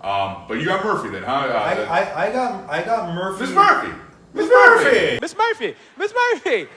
But you got Murphy then, huh? I got Murphy. Miss Murphy! Miss Murphy! Miss Murphy! Miss Murphy!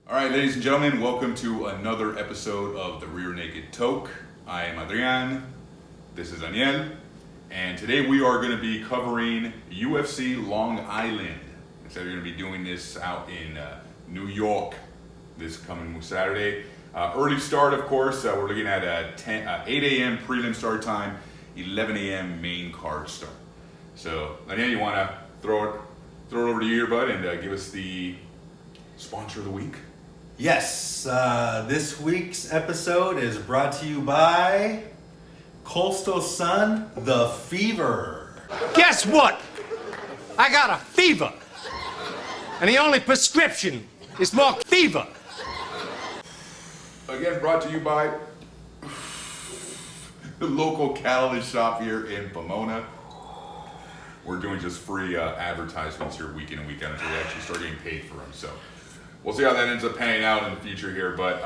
Alright, ladies and gentlemen, welcome to another episode of The Rear Naked Toke. I am Adrian, this is Daniel, and today we are going to be covering UFC Long Island. Instead, we're going to be doing this out in New York this coming Saturday. Early start, of course. We're looking at 8 a.m. prelim start time, 11 a.m. main card start. So, Daniel, you want to throw it over to you here, bud, and give us the sponsor of the week? Yes, this week's episode is brought to you by Coastal Sun, The Fever. Guess what? I got a fever. And the only prescription is more fever. Again, brought to you by the local catalyst shop here in Pomona. We're doing just free advertisements here week in and week out until we actually start getting paid for them. So we'll see how that ends up panning out in the future here. But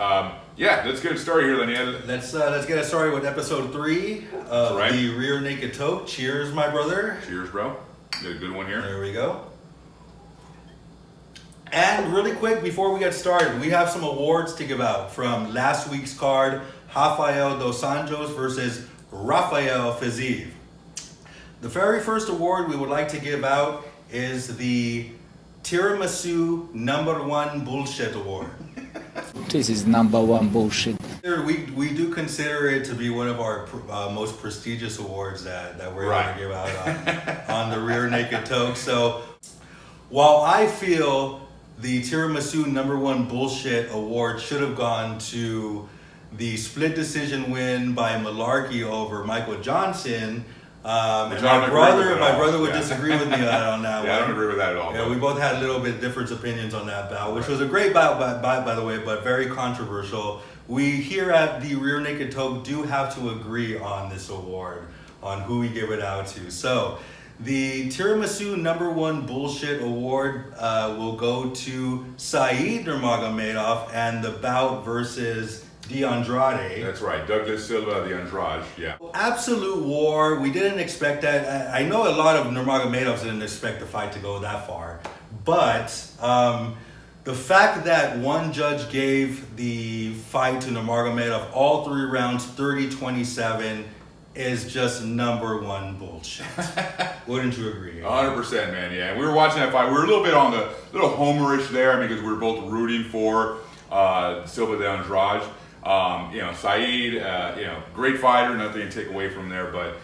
yeah, let's get it started here, Daniel. Let's get it started with episode 3 of the Rear Naked Toke. Cheers, my brother. Cheers, bro. Got a good one here. There we go. And really quick, before we get started, we have some awards to give out from last week's card, Rafael Dos Anjos versus Rafael Fiziev. The very first award we would like to give out is the Tiramisu #1 Bullshit Award. This is #1 bullshit. We do consider it to be one of our most prestigious awards that we're going to give out on the Rear Naked Toke. So while I feel the Tiramisu #1 Bullshit Award should have gone to the split decision win by Malarkey over Michael Johnson, and my brother would disagree with me on that one. I don't agree with that at all. Yeah, we both had a little bit different opinions on that bout, which was a great bout by the way, but very controversial. We here at the Rear Naked Toke do have to agree on this award, on who we give it out to. So the Tiramisu #1 Bullshit Award will go to Said Nurmagomedov and the bout versus Andrade. That's right, Douglas Silva, the Andrade, yeah. Absolute war. We didn't expect that. I know a lot of Nurmagomedovs didn't expect the fight to go that far, but the fact that one judge gave the fight to Nurmagomedov all 3 rounds 30-27 is just #1 bullshit. Wouldn't you agree? 100%, man, yeah. We were watching that fight. We were a little bit on the little homerish there because we were both rooting for Silva de Andrade. Said, great fighter, nothing to take away from there. But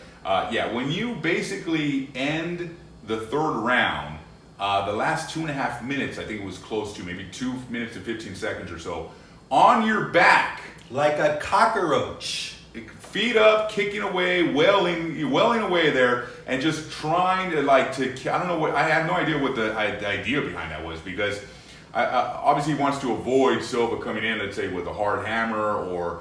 yeah, when you basically end the 3rd round, the last 2.5 minutes, I think it was close to maybe 2 minutes and 15 seconds or so, on your back, like a cockroach, feet up, kicking away, wailing away there, and just trying to I don't know what, I have no idea what the idea behind that was, because obviously he wants to avoid Silva coming in, let's say, with a hard hammer or,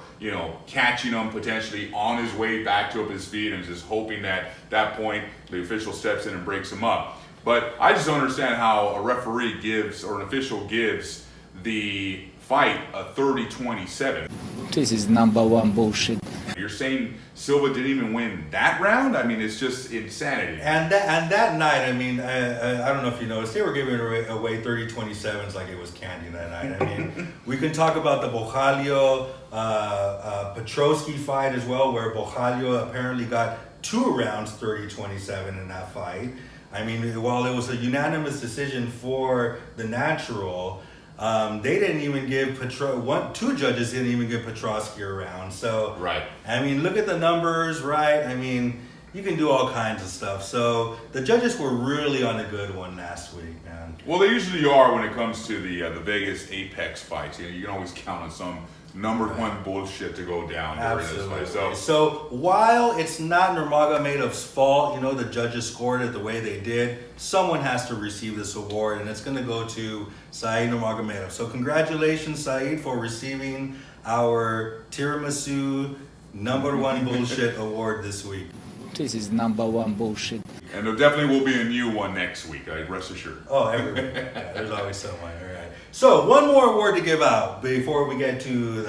catching him potentially on his way back to up his feet and just hoping that at that point the official steps in and breaks him up. But I just don't understand how a referee gives, or an official gives, the fight a 30-27. This is #1 bullshit. You're saying Silva didn't even win that round? I mean, it's just insanity. And that night, I mean, I don't know if you noticed, they were giving away 30-27s like it was candy that night. I mean, we can talk about the Bojalio Petrosky fight as well, where Bojalio apparently got 2 rounds 30-27 in that fight. I mean, while it was a unanimous decision for the natural, they didn't even give 2 judges didn't even give Petrosky a round. So, right. I mean, look at the numbers, right? I mean, you can do all kinds of stuff. So the judges were really on a good one last week, man. Well, they usually are when it comes to the Vegas Apex fights. You can always count on some number one bullshit to go down during Absolutely. this fight. So while it's not Nurmagomedov's fault, the judges scored it the way they did, someone has to receive this award, and it's going to go to Said Nurmagomedov. So congratulations, Said, for receiving our tiramisu number one bullshit award this week. This is number one bullshit. And there definitely will be a new one next week, rest assured. Oh, every week. Yeah, there's always someone. All right. So one more award to give out before we get to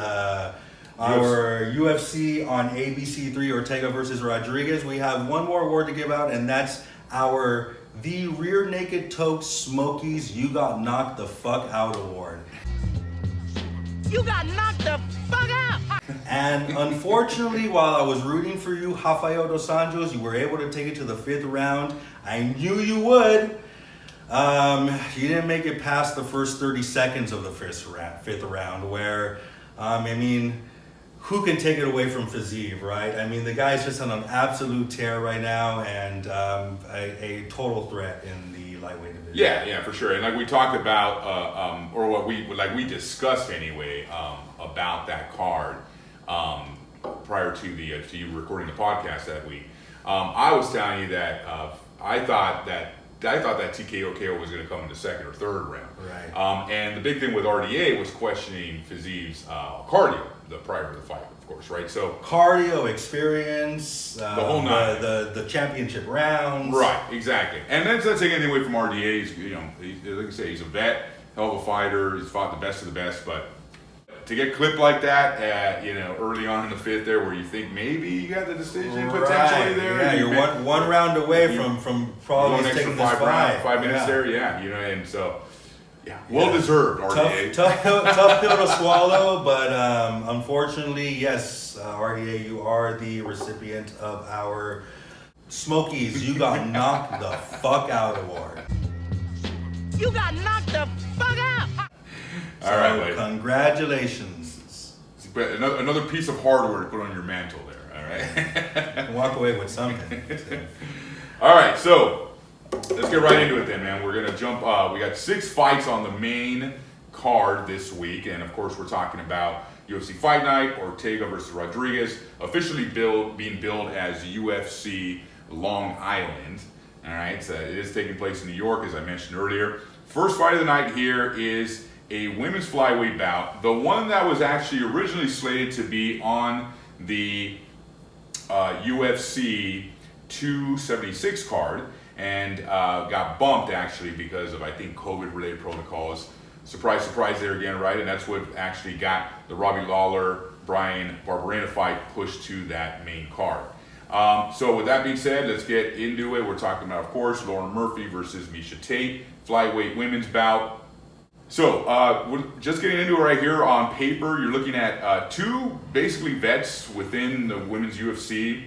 our UFC on ABC3 Ortega versus Rodriguez. We have one more award to give out, and that's our The Rear Naked Toke Smokies You Got Knocked the Fuck Out Award. You got knocked the fuck out! And unfortunately, while I was rooting for you, Rafael dos Anjos, you were able to take it to the 5th round. I knew you would. You didn't make it past the first 30 seconds of the 5th round, where, who can take it away from Fiziev, right? The guy's just on an absolute tear right now, and a total threat in the lightweight division. Yeah, for sure. And like we talked about, or what we discussed anyway, about that card prior to you recording the podcast that week. I was telling you that I thought that TKO KO was going to come in the 2nd or 3rd round. Right. And the big thing with RDA was questioning Fiziev's cardio prior to the fight, of course, right? So cardio, experience, the whole nine, the championship rounds. Right, exactly. And that's not taking anything away from RDA. He's, like I say, he's a vet, hell of a fighter. He's fought the best of the best, but to get clipped like that, early on in the 5th there, where you think maybe you got the decision potentially there. Yeah, you're one round away from probably taking this fight. 5 minutes there, and so, well deserved, RDA. Tough pill to swallow, but unfortunately, yes, RDA, you are the recipient of our Smokies You Got Knocked the Fuck Out award. You got knocked the fuck out! So, all right, buddy. Congratulations. Another piece of hardware to put on your mantle there, all right? Walk away with something. All right, so let's get right into it then, man. We're going to jump. We got 6 fights on the main card this week, and of course we're talking about UFC Fight Night, Ortega versus Rodriguez, officially being billed as UFC Long Island. All right, so it is taking place in New York, as I mentioned earlier. First fight of the night here is a women's flyweight bout, the one that was actually originally slated to be on the UFC 276 card, and got bumped actually because of, I think, COVID-related protocols. Surprise, surprise there again, right? And that's what actually got the Robbie Lawler-Brian Barberena fight pushed to that main card. So with that being said, let's get into it. We're talking about, of course, Lauren Murphy versus Miesha Tate, flyweight women's bout. So we're just getting into it right here on paper. You're looking at 2 basically vets within the women's UFC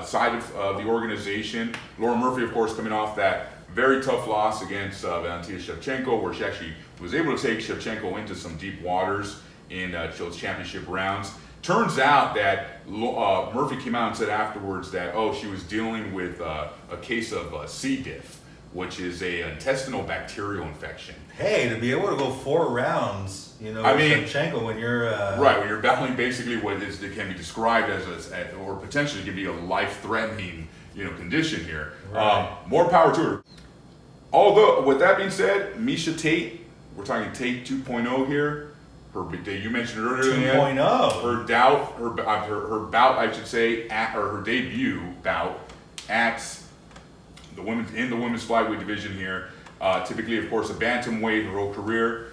side of the organization. Lauren Murphy, of course, coming off that very tough loss against Valentina Shevchenko, where she actually was able to take Shevchenko into some deep waters in those championship rounds. Turns out that Murphy came out and said afterwards that, she was dealing with a case of C. diff, which is a intestinal bacterial infection. Hey, to be able to go 4 rounds, with Shevchenko when you're right, when you're battling basically what can be described as or potentially can be a life-threatening, condition here. Right. More power to her. Although, with that being said, Miesha Tate, we're talking Tate 2.0 here. You mentioned it earlier. 2.0. Her bout, I should say, her debut bout at the women's flyweight division here. Typically, of course, a bantamweight her whole career.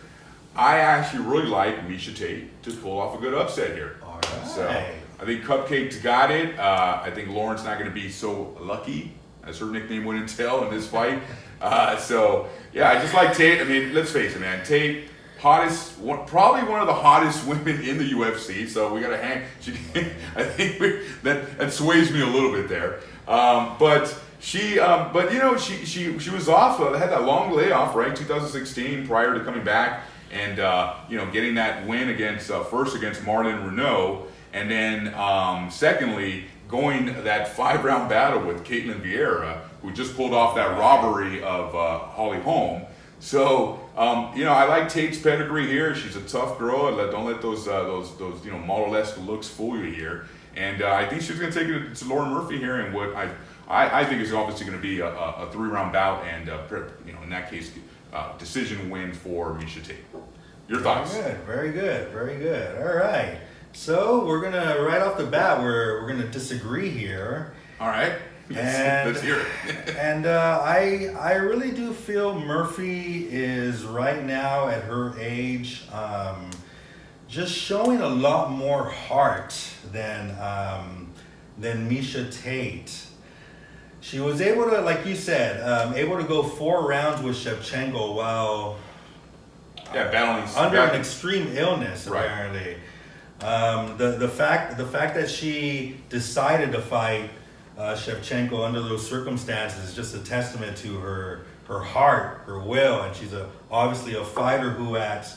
I actually really like Miesha Tate to pull off a good upset here. All right. So I think Cupcake's got it. I think Lauren's not going to be so lucky, as her nickname would entail in this fight. I just like Tate. Let's face it, man. Tate, probably one of the hottest women in the UFC. So we got to hang. I think that sways me a little bit there. She was off. Had that long layoff, right? 2016, prior to coming back and getting that win against Marlon Renault, and then secondly going that 5-round battle with Caitlin Vieira, who just pulled off that robbery of Holly Holm. So, I like Tate's pedigree here. She's a tough girl. Don't let those model-esque looks fool you here. And I think she's going to take it to Lauren Murphy here, and what I think is obviously going to be a 3-round bout, and in that case, decision win for Miesha Tate. Your thoughts? Very good. All right. So we're gonna right off the bat we're gonna disagree here. All right. Let's hear it. And I really do feel Murphy is right now at her age, just showing a lot more heart than Miesha Tate. She was able to, like you said, able to go 4 rounds with Shevchenko while battling under an extreme illness, right. apparently. The fact that she decided to fight Shevchenko under those circumstances is just a testament to her heart, her will, and she's obviously a fighter who at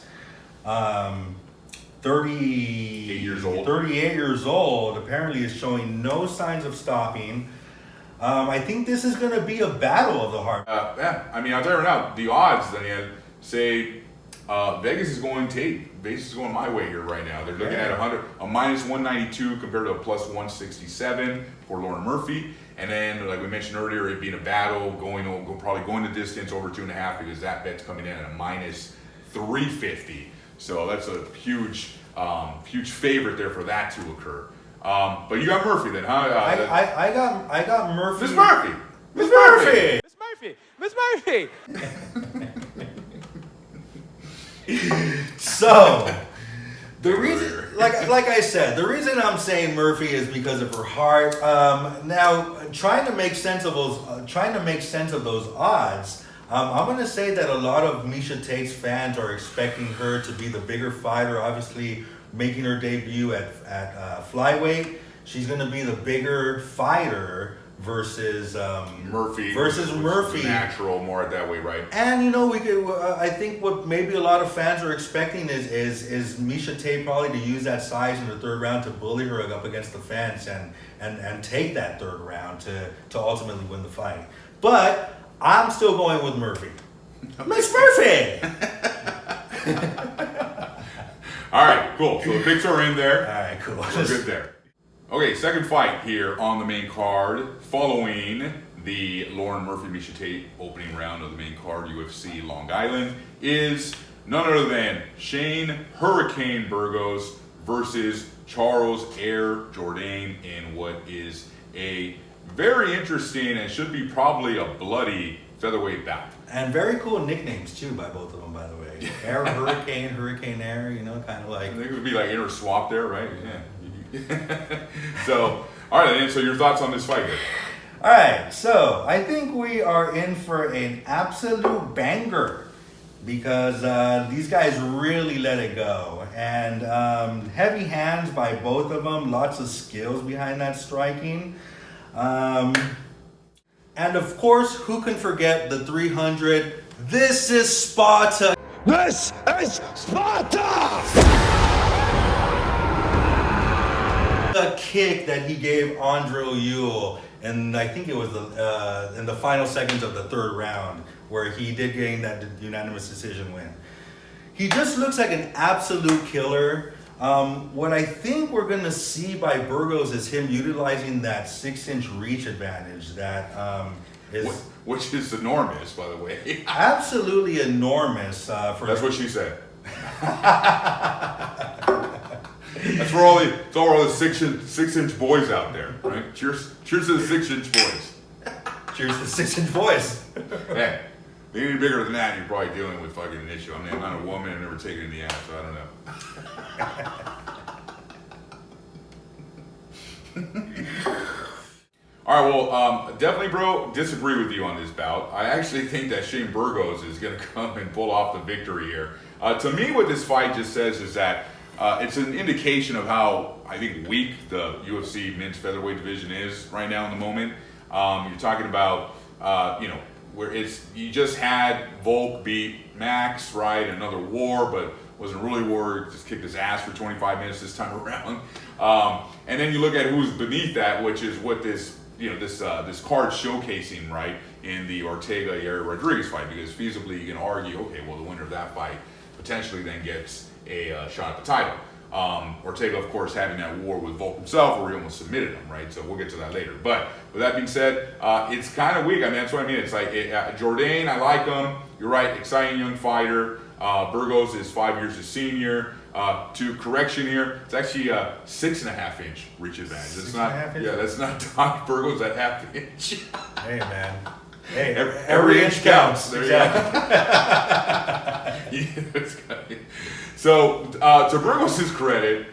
38 years old apparently is showing no signs of stopping. I think this is going to be a battle of the heart. I mean, I'll tell you right now, the odds, Daniel, say Vegas is going Tate. Vegas is going my way here right now. They're looking at a minus 192 compared to a plus 167 for Lauren Murphy. And then, like we mentioned earlier, it being a battle, probably going the distance over 2.5, because that bet's coming in at a minus 350. So that's a huge favorite there for that to occur. But you got Murphy then, huh? I got Murphy. Miss Murphy! Miss Murphy! Miss Murphy! Miss Murphy! So, the reason, like I said, the reason I'm saying Murphy is because of her heart. Now, trying to make sense of those odds, I'm going to say that a lot of Miesha Tate's fans are expecting her to be the bigger fighter. Obviously, making her debut at flyweight, she's going to be the bigger fighter versus Murphy. Natural, more that way, right? And we could. I think what maybe a lot of fans are expecting is Miesha Tate probably to use that size in the 3rd round to bully her up against the fence and take that 3rd round to ultimately win the fight. But I'm still going with Murphy. Miss Murphy. All right, cool. So the picks are in there. All right, cool. We're good there. Okay, second fight here on the main card, following the Lauren Murphy-Miesha Tate opening round of the main card, UFC Long Island, is none other than Shane Hurricane Burgos versus Charles Air Jourdain in what is a very interesting and should be probably a bloody featherweight bout. And very cool nicknames too by both of them, by the way. Air Hurricane, Hurricane Air, kind of like. I think it would be like inner swap there, right? Yeah. So, all right, and so your thoughts on this fight here? All right, so I think we are in for an absolute banger because these guys really let it go. And heavy hands by both of them, lots of skills behind that striking. And of course, who can forget the 300? This is Sparta. This is Sparta! The kick that he gave Andre Ewell, and I think it was in the final seconds of the 3rd round, where he did gain that unanimous decision win. He just looks like an absolute killer. What I think we're going to see by Burgos is him utilizing that 6-inch reach advantage that is... Which is enormous, by the way. Absolutely enormous. That's what she said. That's for all the 6-inch boys out there, right? Cheers to the 6-inch boys. Cheers to the 6-inch boys. Hey, any bigger than that, you're probably dealing with fucking an issue. I mean, I'm not a woman, I've never taken it in the ass, so I don't know. All right, well, definitely, bro, disagree with you on this bout. I actually think that Shane Burgos is going to come and pull off the victory here. To me, what this fight just says is that it's an indication of how, I think, weak the UFC men's featherweight division is right now in the moment. You're talking about, where you just had Volk beat Max, right, in another war, but wasn't really war, just kicked his ass for 25 minutes this time around. And then you look at who's beneath that, which is what this card showcasing, right, in the Ortega Rodriguez fight, because feasibly you can argue, okay, well, the winner of that fight potentially then gets a shot at the title. Ortega, of course, having that war with Volk himself, where he almost submitted him, right? So we'll get to that later. But with that being said, it's kind of weak. I mean, that's what I mean. It's like Jourdain, I like him. You're right, exciting young fighter. Burgos is 5 years his senior. To correction here, it's actually a 6.5 inch reach advantage. It's not. Yeah, that's not Don Burgos at half inch. Hey man. Hey, every inch counts. There exactly. you go. So, to Burgos' credit,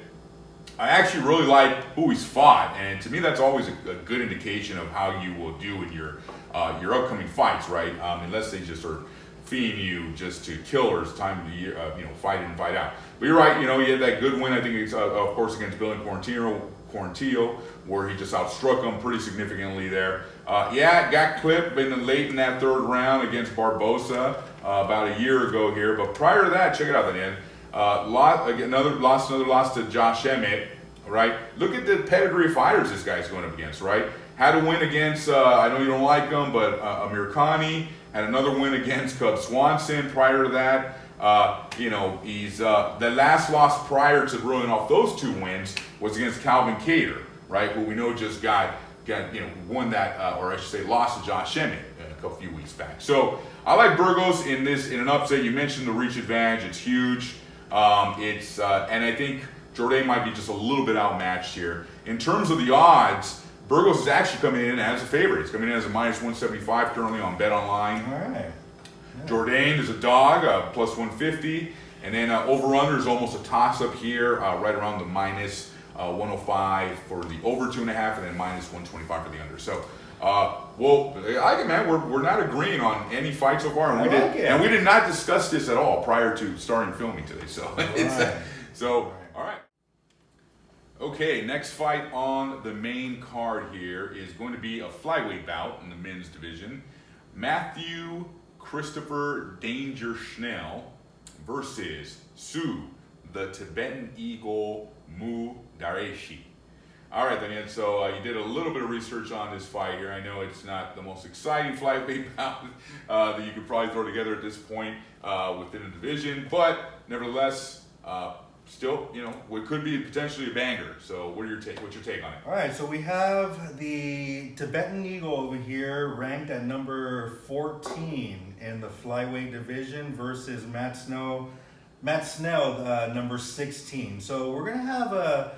I actually really like who he's fought, and to me, that's always a good indication of how you will do in your upcoming fights, right? Unless they just are feeding you just to killers, time of the year, fight in and fight out. But you're right, he had that good win. I think it's of course against Billy Quarantillo, where he just outstruck him pretty significantly there. Got clipped late in that third round against Barbosa about a year ago here. But prior to that, check it out, Daniel. Another loss to Josh Emmett, right? Look at the pedigree of fighters this guy's going up against, right? Had a win against, I know you don't like him, but Amir Khani. Had another win against Cub Swanson prior to that. He's the last loss prior to ruling off those two wins was against Calvin Kattar, right? Who we know just won that, or I should say lost to Josh Emmett a few weeks back. So I like Burgos in an upset. You mentioned the reach advantage; it's huge. And I think Jourdain might be just a little bit outmatched here. In terms of the odds, Burgos is actually coming in as a favorite. He's coming in as a -175 currently on Bet Online. All right. Yeah. Jourdain is a dog, plus 150. And then over-under is almost a toss-up here, right around the -105 for the over 2.5, and then -125 for the under. So, I like it, man. We're not agreeing on any fight so far, and we did not discuss this at all prior to starting filming today. So, all right. Okay, next fight on the main card here is going to be a flyweight bout in the men's division. Matthew Christopher Danger Schnell versus Sue, the Tibetan Eagle Mu Dareshi. All right, Daniel, so you did a little bit of research on this fight here. I know it's not the most exciting flyweight bout that you could probably throw together at this point within a division, but nevertheless, still, what could be potentially a banger. So what's your take on it? All right, so we have the Tibetan Eagle over here ranked at number 14 in the flyweight division versus Matt Snell, number 16. So we're going to have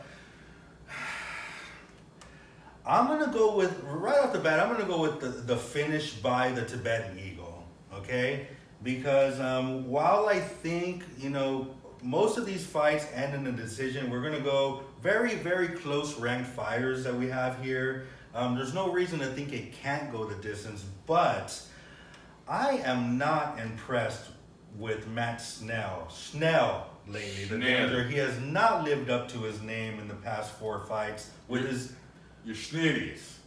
I'm going to go with, right off the bat, I'm going to go with the finish by the Tibetan Eagle, okay? Because while I think, most of these fights end in a decision, we're going to go very, very close ranked fighters that we have here. There's no reason to think it can't go the distance, but I am not impressed with Matt Schnell lately. The Danger, he has not lived up to his name in the past 4 fights with his... You're snittious.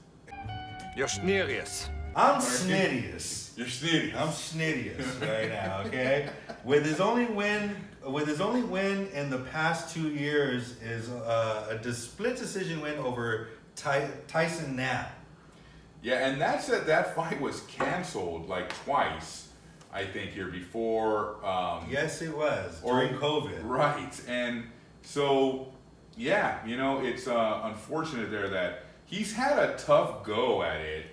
You're snerious. I'm snittious. You're snittious. I'm snittious right now, okay? With his only win in the past 2 years is a split decision win over Tyson Nam. Yeah, and that fight was canceled like twice, I think, here before. Yes, it was during COVID. Right, and so yeah, it's unfortunate there that he's had a tough go at it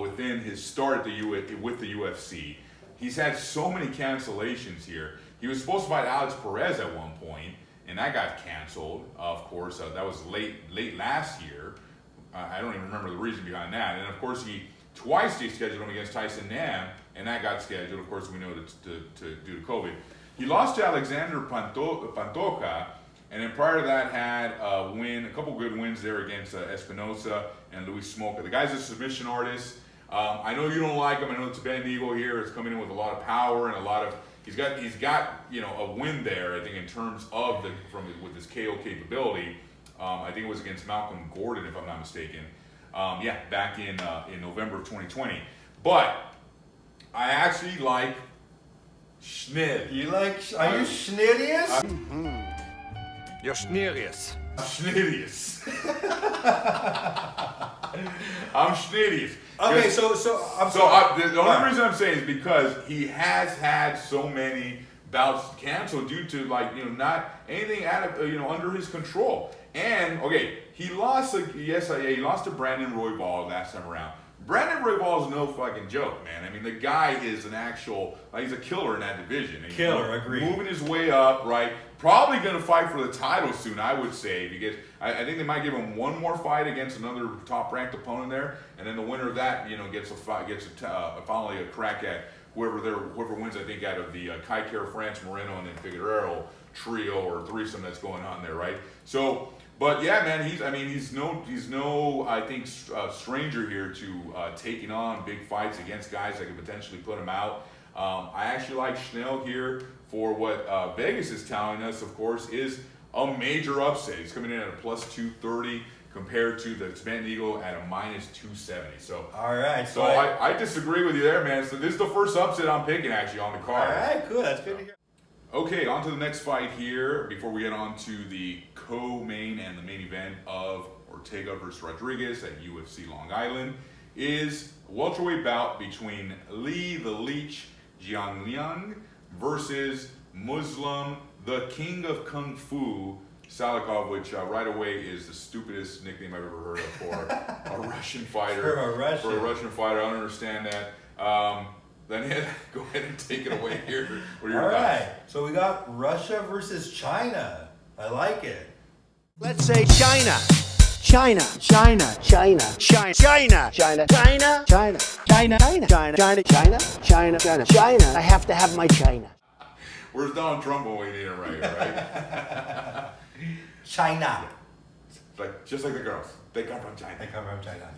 within his start with the UFC. He's had so many cancellations here. He was supposed to fight Alex Perez at one point, and that got canceled. Of course, that was late last year. I don't even remember the reason behind that. And of course, he twice scheduled him against Tyson Nam, and that got scheduled. Of course, we know due to COVID. He lost to Alexander Pantoja. And then prior to that, had a couple good wins there against Espinosa and Luis Smoka. The guy's a submission artist. I know you don't like him. I know the Tibetan Eagle here is coming in with a lot of power and a lot of. He's got a win there. I think in terms of with his KO capability. I think it was against Malcolm Gordon, if I'm not mistaken. Back in November of 2020. But I actually like Schnitt. Are you schnittious? You're snerious. I'm schnittious. I'm schnittious. Okay, so I'm So sorry. the only reason I'm saying is because he has had so many bouts canceled due to not anything out of under his control. And okay, he lost he lost to Brandon Royval last time around. Brandon Royval is no fucking joke, man. I mean, the guy is an actual he's a killer in that division. And, Killer, agreed. Moving his way up, right? Probably going to fight for the title soon, I would say, because I think they might give him one more fight against another top-ranked opponent there, and then the winner of that, gets finally a crack at whoever wins. I think out of the Kai Kara France Moreno and then Figueroa trio or threesome that's going on there, right? So, but yeah, man, he's no I think stranger here to taking on big fights against guys that could potentially put him out. I actually like Schnell here for what Vegas is telling us, of course, is a major upset. He's coming in at a plus 230 compared to the Tibetan Eagle at a minus 270. So, all right. So I disagree with you there, man. So this is the first upset I'm picking actually on the card. All right, cool. That's good to hear. Okay, on to the next fight here before we get on to the co-main and the main event of Ortega versus Rodriguez at UFC Long Island is a welterweight bout between Li the Leech Jianliang versus Muslim, the King of Kung Fu, Salikov, which right away is the stupidest nickname I've ever heard of for a Russian fighter. For a Russian fighter, I don't understand that. Then go ahead and take it away here. What are your All thoughts? right, so we got Russia versus China. I like it. Let's say China. China. China. China. China. China. China. China. China. China. China. China. China. China. China. China. I have to have my China. Where's Donald Trump when we need him right? China. Just like the girls. They come from China. They come from China.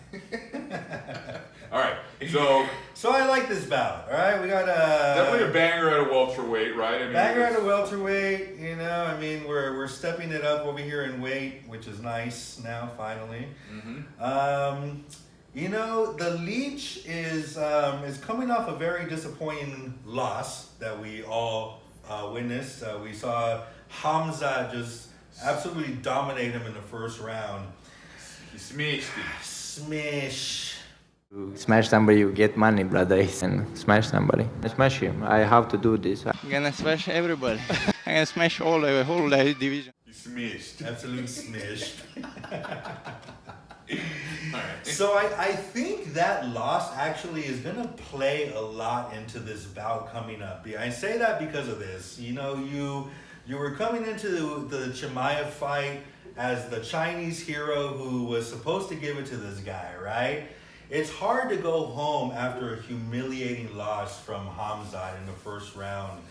All right, so I like this bout. All right, we got definitely a banger at a welterweight, right? I mean, banger at a welterweight. I mean, we're stepping it up over here in weight, which is nice now finally. Mm-hmm. The Leech is coming off a very disappointing loss that we all witnessed. We saw Hamza just absolutely dominate him in the first round. He smashed him. Smash. To smash somebody, you get money, brother. And smash somebody. I smash him. I have to do this. I'm gonna smash everybody. I'm gonna smash all the whole division. He smashed. Absolute smash. All right. So I think that loss actually is going to play a lot into this bout coming up. I say that because of this. You were coming into the Chimaev fight as the Chinese hero who was supposed to give it to this guy, right? It's hard to go home after a humiliating loss from Hamza in the first round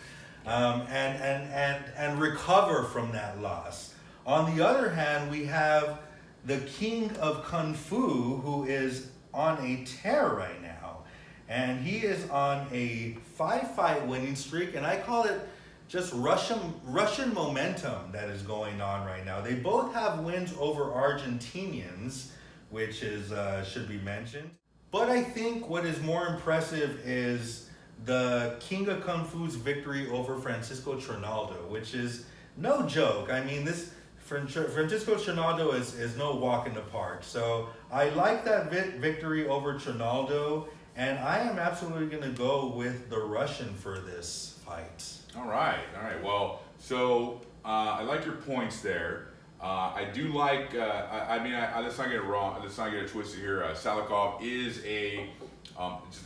and recover from that loss. On the other hand, we have the King of Kung Fu, who is on a tear right now. And he is on a 5-fight winning streak, and I call it just Russian momentum that is going on right now. They both have wins over Argentinians, which is should be mentioned. But I think what is more impressive is the King of Kung Fu's victory over Francisco Trinaldo, which is no joke. I mean, this Francisco Trinaldo is no walk in the park. So I like that victory over Trinaldo, and I am absolutely going to go with the Russian for this fight. All right. Well, so I like your points there. I do like. Let's not get it wrong. Let's not get it twisted here. Salikov is just a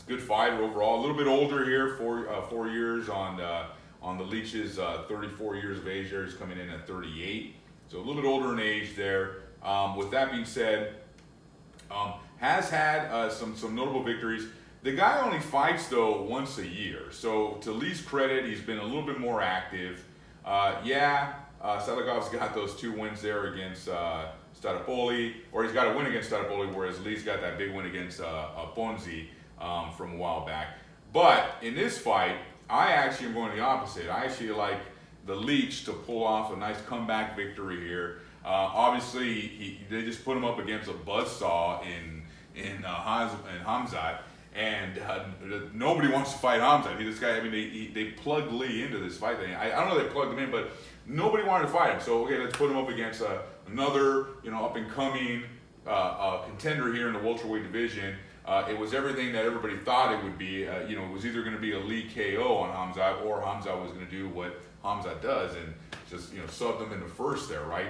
good fighter overall. A little bit older here, 4 years on the Leech's 34 years of age. There, he's coming in at 38, so a little bit older in age there. With that being said, has had some notable victories. The guy only fights, though, once a year. So, to Lee's credit, he's been a little bit more active. Salikov's got those 2 wins there against Statopoli, or he's got a win against Statopoli, whereas Lee's got that big win against Ponzi from a while back. But in this fight, I actually am going the opposite. I actually like the Leech to pull off a nice comeback victory here. Obviously, they just put him up against a buzzsaw in Hamzat. And nobody wants to fight Hamza. This guy, they plugged Lee into this fight thing. I don't know if they plugged him in, but nobody wanted to fight him. So, okay, let's put him up against another, up-and-coming contender here in the welterweight division. it was everything that everybody thought it would be. You know, it was either going to be a Lee KO on Hamzat, or Hamzat was going to do what Hamzat does and just, you know, sub them in the first there, right?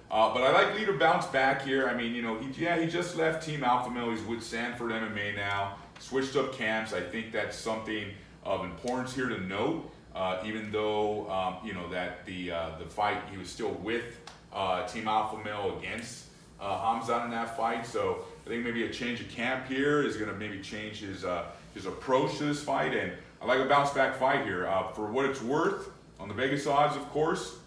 But I like Lee to bounce back here. I mean, you know, he just left Team Alpha Male. He's with Sanford MMA now. Switched up camps. I think that's something of importance here to note. Even though you know that the fight, he was still with Team Alpha Male against Hamzat in that fight. So I think maybe a change of camp here is going to maybe change his approach to this fight. And I like a bounce back fight here. For what it's worth, on the Vegas odds, of course,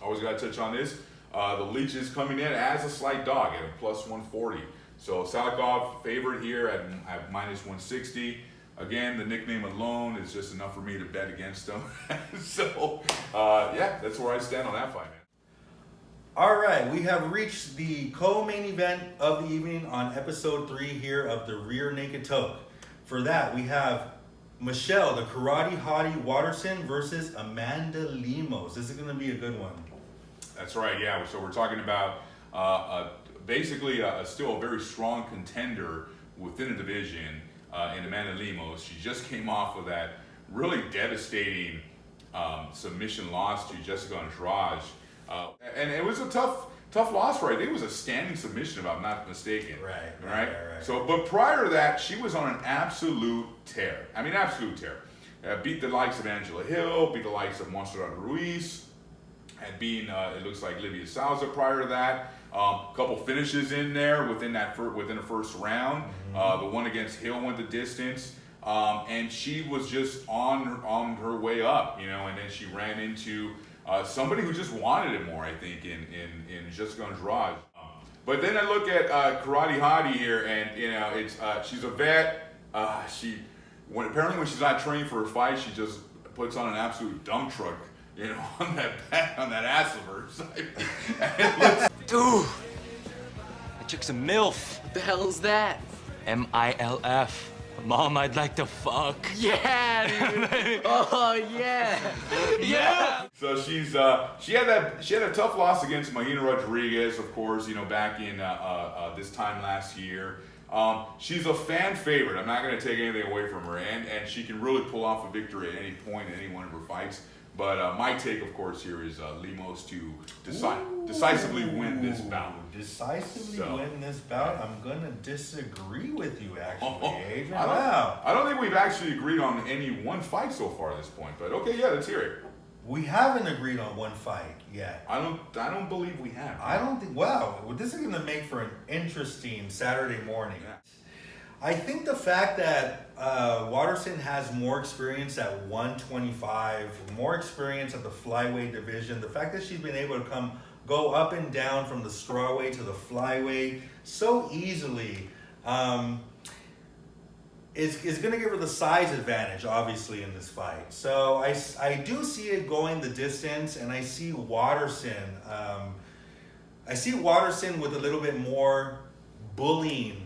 always got to touch on this. The Leech is coming in as a slight dog at a plus 140. So Salikov favored here at minus 160. Again, the nickname alone is just enough for me to bet against him. So, yeah, that's where I stand on that fight, man. All right, we have reached the co-main event of the evening on episode 3 here of the Rear Naked Toke. For that, we have Michelle, the Karate Hottie Watterson versus Amanda Lemos. This is going to be a good one. That's right, yeah. So we're talking about basically still a very strong contender within the division in Amanda Lemos. She just came off of that really devastating submission loss to Jessica Andrade. And it was a tough loss, right? It was a standing submission, if I'm not mistaken. Right. So, but prior to that, she was on an absolute tear. I mean, absolute tear. Beat the likes of Angela Hill, beat the likes of Montserrat Ruiz, had been, it looks like Livia Souza prior to that. A couple finishes in there within the first round. The one against Hill went the distance. And she was just on her way up, you know, and then she ran into somebody who just wanted it more, I think, in Jessica Andrade. But then I look at Karate Hottie here, and you know, it's she's a vet. Apparently when she's not training for a fight, she just puts on an absolute dump truck, you know, on that ass of hers. Dude, I took some MILF. What the hell's that? MILF. Mom, I'd like to fuck. Yeah, dude. Oh yeah. Yeah. So she had a tough loss against Mahina Rodriguez, of course, you know, back in this time last year. She's a fan favorite. I'm not going to take anything away from her, and she can really pull off a victory at any point in any one of her fights. But my take, of course, here is Lemos to decisively win this bout. Win this bout? I'm going to disagree with you, actually, Adrian. I don't think we've actually agreed on any one fight so far at this point. But okay, yeah, let's hear it. We haven't agreed on one fight yet. I don't believe we have. I don't think. Wow, this is going to make for an interesting Saturday morning. Yeah. I think the fact that Watterson has more experience at 125, more experience at the flyweight division, the fact that she's been able to go up and down from the strawweight to the flyweight so easily, is going to give her the size advantage, obviously, in this fight. So I do see it going the distance, and I see Watterson. I see Watterson with a little bit more bullying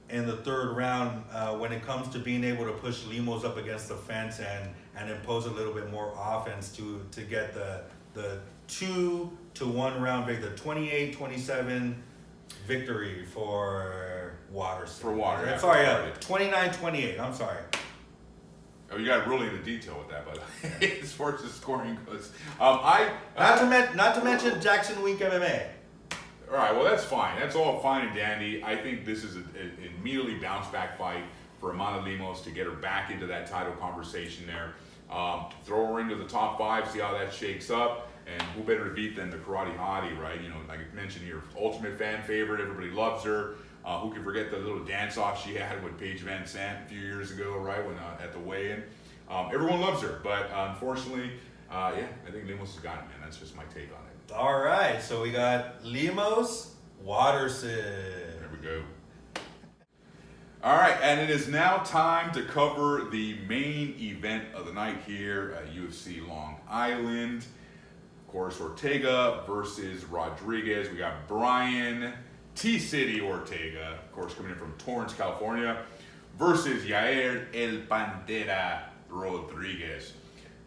in the third round when it comes to being able to push Lemos up against the fence and impose a little bit more offense to get the 2-1 round victory, the 28-27 victory for Watterson. For Watterson. Yeah, sorry, 29-28. I'm sorry. Oh, you got really into detail with that, but as far as the scoring goes, not to mention Jackson Wink MMA. All right, well, that's fine. That's all fine and dandy. I think this is an immediately bounce back fight for Amanda Lemos to get her back into that title conversation there. Throw her into the top 5, see how that shakes up, and who better to beat than the Karate Hottie, right? You know, like I mentioned here, ultimate fan favorite. Everybody loves her. Who can forget the little dance-off she had with Paige Van Sant a few years ago, right, when at the weigh-in? Everyone loves her, but unfortunately, yeah, I think Lemos has got it, man. That's just my take on it. All right, so we got Lemos, Watterson. There we go. All right, and it is now time to cover the main event of the night here at UFC Long Island. Of course, Ortega versus Rodriguez. We got Brian T-City Ortega, of course, coming in from Torrance, California, versus Yair El Pantera Rodriguez.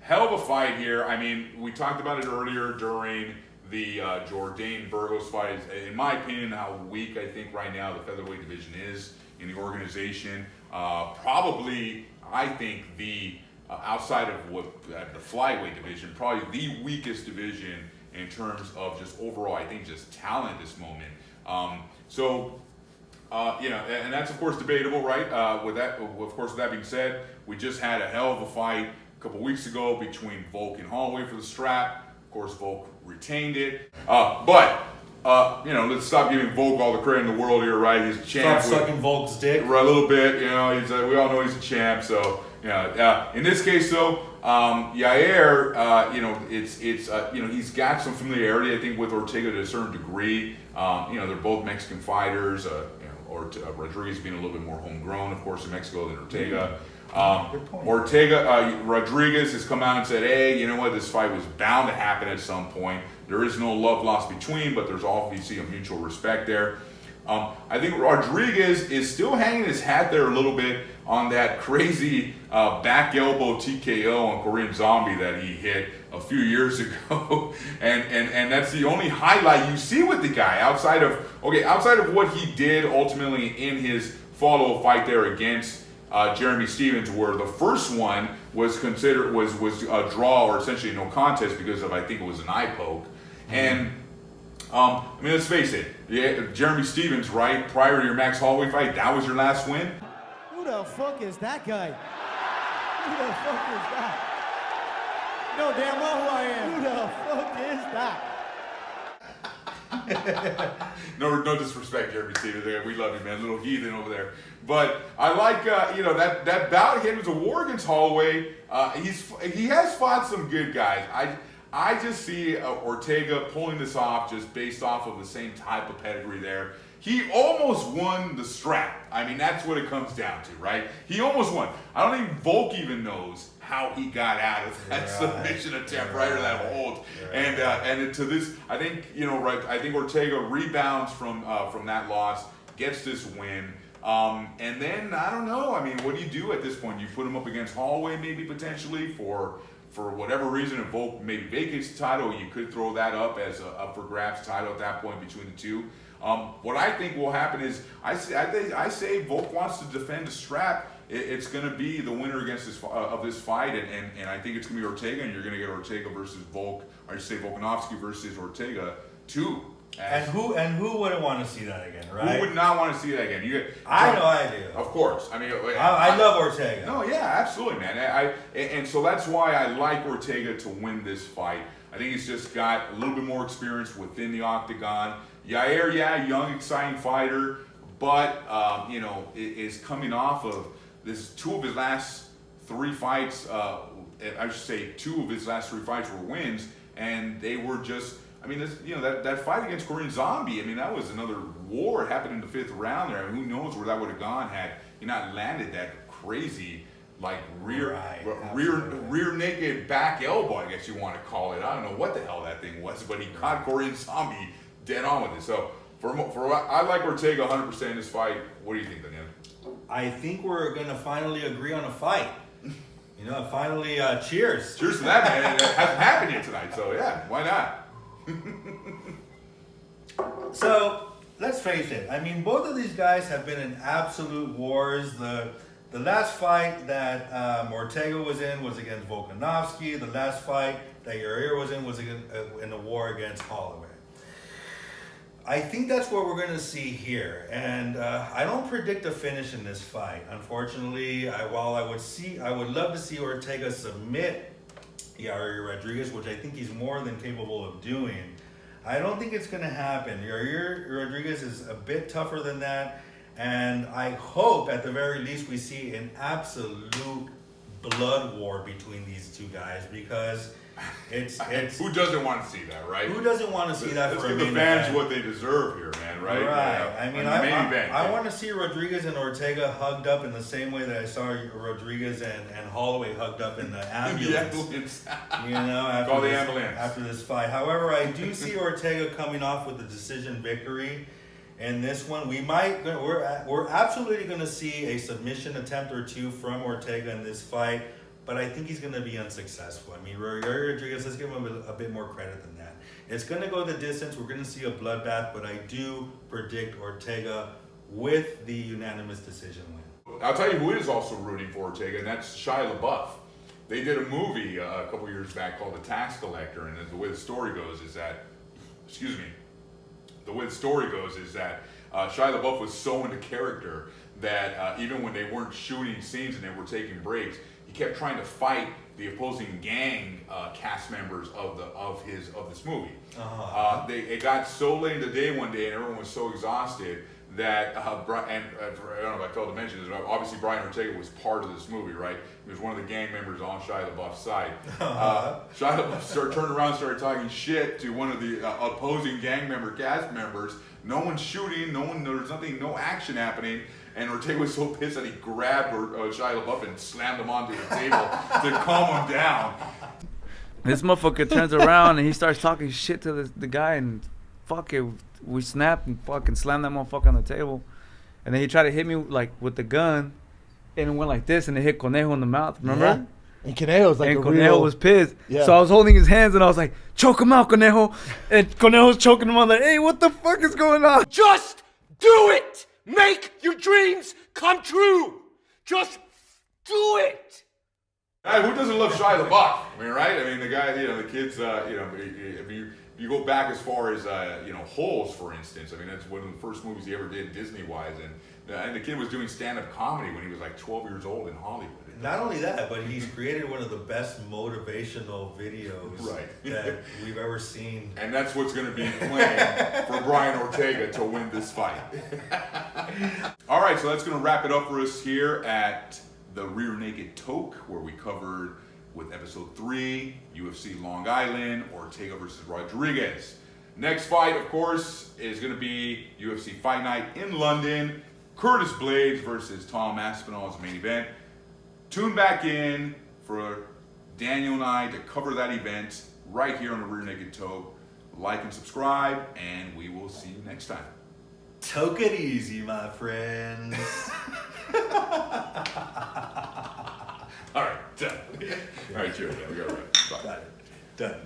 Hell of a fight here. I mean, we talked about it earlier during the Jourdain Burgos fight is, in my opinion, how weak I think right now the featherweight division is in the organization. Probably, I think the outside of the flyweight division, probably the weakest division in terms of just overall, I think, just talent this moment. And that's of course debatable, right? With that being said, we just had a hell of a fight a couple weeks ago between Volk and Holloway for the strap. Of course, Volk retained it. Let's stop giving Volk all the credit in the world here, right? He's a champ. Stop sucking Volk's dick. Right, a little bit, he's we all know he's a champ, so, in this case, though, Yair, he's got some familiarity, I think, with Ortega to a certain degree. They're both Mexican fighters, Rodriguez being a little bit more homegrown, of course, in Mexico than Ortega. Rodriguez has come out and said, hey, you know what, this fight was bound to happen at some point. There is no love lost between, but there's obviously a mutual respect there. I think Rodriguez is still hanging his hat there a little bit on that crazy back elbow TKO on Korean Zombie that he hit a few years ago, and that's the only highlight you see with the guy outside of what he did ultimately in his follow fight there against Jeremy Stephens, where the first one was considered was a draw or essentially no contest because of, I think it was an eye poke. And let's face it, Jeremy Stephens, right, prior to your Max Holloway fight, that was your last win? Who the fuck is that guy? Who the fuck is that? You know damn well who I am. Who the fuck is that? No disrespect, Jeremy Stephens. We love you, man. Little heathen over there. But I like, that bout him was a war against Holloway. He has fought some good guys. I just see Ortega pulling this off just based off of the same type of pedigree there. He almost won the strap. I mean, that's what it comes down to, right? He almost won. I don't think Volk even knows how he got out of that submission attempt right or that hold. And to this, I think, I think Ortega rebounds from that loss, gets this win. And then, I don't know, what do you do at this point? You put him up against Holloway maybe potentially for whatever reason, if Volk maybe vacates the title, you could throw that up as a up for grabs title at that point between the two. What I think will happen is, I say Volk wants to defend the strap. It's going to be the winner against this fight, and I think it's going to be Ortega, and you're going to get Ortega versus Volk, or I should say Volkanovski versus Ortega 2. And who wouldn't want to see that again, right? Who would not want to see that again? I know I do. Of course. I love Ortega. No, yeah, absolutely, man. And so that's why I like Ortega to win this fight. I think he's just got a little bit more experience within the octagon. Yair, young, exciting fighter, but is coming off of this. Two of his last 3 fights, I should say, 2 of his last 3 fights were wins, and they were just. That fight against Korean Zombie, that was another war. It happened in the 5th round there. Who knows where that would have gone had he not landed that crazy, rear naked back elbow, I guess you want to call it. I don't know what the hell that thing was, but he caught Korean Zombie dead on with it. So, I like Ortega 100% in this fight. What do you think, Daniel? I think we're going to finally agree on a fight. Finally, cheers. Cheers to that, man. It hasn't happened yet tonight, so yeah, why not? So let's face it. Both of these guys have been in absolute wars. The last fight that Ortega was in was against Volkanovski. The last fight that Yair was in a war against Holloway. I think that's what we're going to see here, and I don't predict a finish in this fight. Unfortunately, while I would love to see Ortega submit Yair Rodriguez, which I think he's more than capable of doing. I don't think it's going to happen. Yair Rodriguez is a bit tougher than that, and I hope at the very least we see an absolute blood war between these two guys, because it's who doesn't want to see that, right? Who doesn't want to see that? Let's for give the fans what they deserve here, man, right? Right. I want to see Rodriguez and Ortega hugged up in the same way that I saw Rodriguez and Holloway hugged up in the ambulance. After this fight. However, I do see Ortega coming off with a decision victory in this one. We're absolutely going to see a submission attempt or 2 from Ortega in this fight. but I think he's going to be unsuccessful. I mean, Rodriguez, let's give him a bit more credit than that. It's going to go the distance. We're going to see a bloodbath, but I do predict Ortega with the unanimous decision win. I'll tell you who is also rooting for Ortega, and that's Shia LaBeouf. They did a movie a couple years back called The Tax Collector, and the way the story goes is that, Shia LaBeouf was so into character that even when they weren't shooting scenes and they were taking breaks, he kept trying to fight the opposing gang cast members of this movie. It got so late in the day one day, and everyone was so exhausted that I don't know if I failed to mention this, but obviously Brian Ortega was part of this movie, right? He was one of the gang members on Shia LaBeouf's side. Shia LaBeouf turned around and started talking shit to one of the opposing gang member cast members. No one's shooting, there's no action happening, and Ortega was so pissed that he grabbed Shia LaBeouf and slammed him onto the table to calm him down. This motherfucker turns around and he starts talking shit to the guy, and fuck it, we snapped and fucking slammed that motherfucker on the table. And then he tried to hit me like with the gun, and it went like this, and it hit Conejo in the mouth. Remember? Yeah. And Conejo's like and Conejo was pissed. Yeah. So I was holding his hands and I was like, choke him out, Conejo. And Conejo's choking him out like, hey, what the fuck is going on? Just do it! Make your dreams come true! Just do it! Who doesn't love Shia LaBeouf? I mean, right? I mean, the guy, the kids, if you go back as far as, Holes, for instance, I mean, that's one of the first movies he ever did Disney-wise, and the kid was doing stand-up comedy when he was like 12 years old in Hollywood. Not only that, but he's created one of the best motivational videos that we've ever seen. And that's what's going to be playing for Brian Ortega to win this fight. All right, so that's going to wrap it up for us here at the Rear Naked Toke, where we covered with episode 3, UFC Long Island, Ortega versus Rodriguez. Next fight, of course, is going to be UFC Fight Night in London. Curtis Blades versus Tom Aspinall as the main event. Tune back in for Daniel and I to cover that event right here on the Rear Naked Toke. Like and subscribe, and we will see you next time. Toke it easy, my friends. All right, done. All right, cheers. We got it right. Bye. Got it. Done.